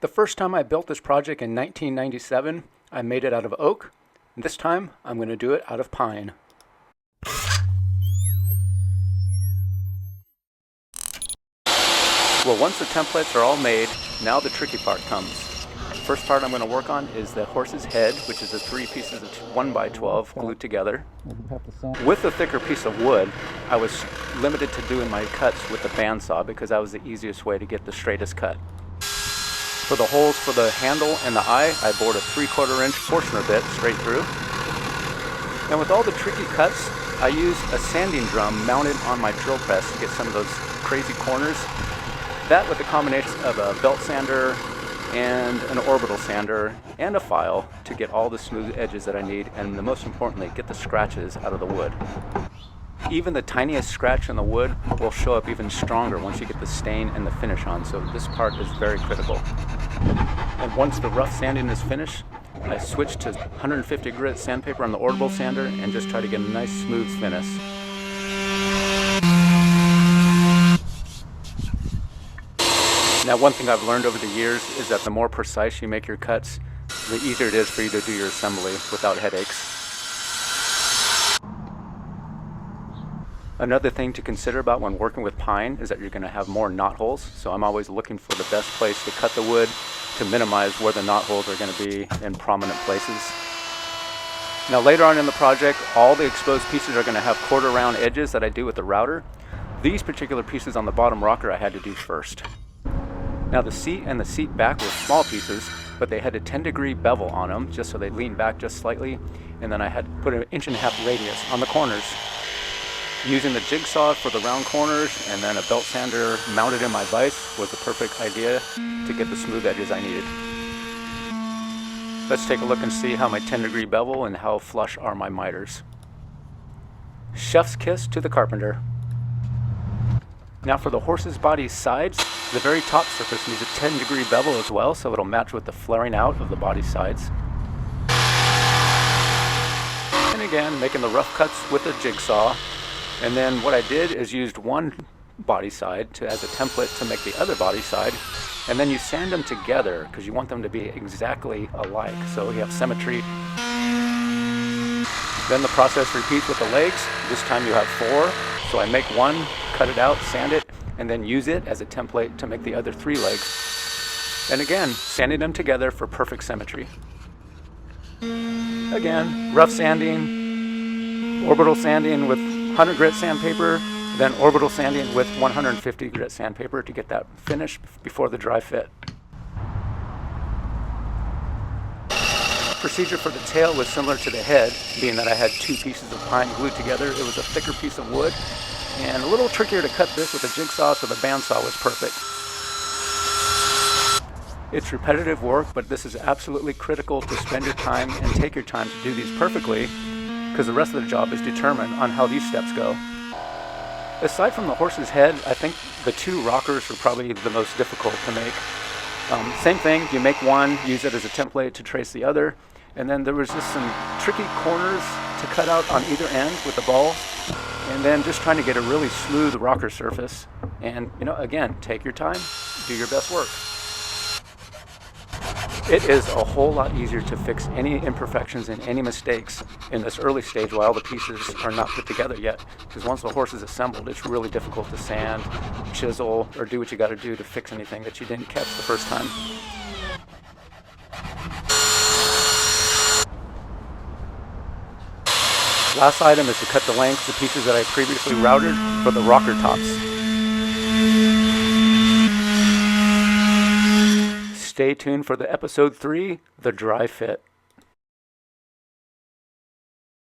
The first time I built this project in 1997, I made it out of oak. This time, I'm going to do it out of pine. Well, once the templates are all made, now the tricky part comes. The first part I'm going to work on is the horse's head, which is the 3 pieces of 1x12 glued together. With the thicker piece of wood, I was limited to doing my cuts with the bandsaw because that was the easiest way to get the straightest cut. For the holes for the handle and the eye, I bored a 3/4 inch Forstner bit straight through. And with all the tricky cuts, I used a sanding drum mounted on my drill press to get some of those crazy corners. That with a combination of a belt sander and an orbital sander and a file to get all the smooth edges that I need, and most importantly, get the scratches out of the wood. Even the tiniest scratch in the wood will show up even stronger once you get the stain and the finish on, so this part is very critical. And once the rough sanding is finished, I switch to 150 grit sandpaper on the orbital sander and just try to get a nice smooth finish. Now, one thing I've learned over the years is that the more precise you make your cuts, the easier it is for you to do your assembly without headaches. Another thing to consider about when working with pine is that you're going to have more knot holes, so I'm always looking for the best place to cut the wood to minimize where the knot holes are going to be in prominent places. Now later on in the project, all the exposed pieces are going to have quarter round edges that I do with the router. These particular pieces on the bottom rocker I had to do first. Now the seat and the seat back were small pieces, but they had a 10-degree bevel on them just so they lean back just slightly, and then I had to put an 1.5 inch radius on the corners. Using the jigsaw for the round corners and then a belt sander mounted in my vise was the perfect idea to get the smooth edges I needed. Let's take a look and see how my 10-degree bevel and how flush are my miters. Chef's kiss to the carpenter. Now for the horse's body sides, the very top surface needs a 10-degree bevel as well, so it'll match with the flaring out of the body sides. And again, making the rough cuts with a jigsaw. And then what I did is used one body side as a template to make the other body side. And then you sand them together because you want them to be exactly alike, so you have symmetry. Then the process repeats with the legs. This time you have 4. So I make one, cut it out, sand it, and then use it as a template to make the other 3 legs. And again, sanding them together for perfect symmetry. Again, rough sanding, orbital sanding with 100 grit sandpaper, then orbital sanding with 150 grit sandpaper to get that finish before the dry fit. Procedure for the tail was similar to the head, being that I had 2 pieces of pine glued together. It was a thicker piece of wood, and a little trickier to cut this with a jigsaw, so the bandsaw was perfect. It's repetitive work, but this is absolutely critical to spend your time and take your time to do these perfectly, because the rest of the job is determined on how these steps go. Aside from the horse's head, I think the 2 rockers are probably the most difficult to make. Same thing, you make one, use it as a template to trace the other, and then there was just some tricky corners to cut out on either end with the balls, and then just trying to get a really smooth rocker surface. And again, take your time, do your best work. It is a whole lot easier to fix any imperfections and any mistakes in this early stage while the pieces are not put together yet. Because once the horse is assembled, it's really difficult to sand, chisel, or do what you got to do to fix anything that you didn't catch the first time. Last item is to cut the length of the pieces that I previously routed for the rocker tops. Stay tuned for the episode 3, the dry fit.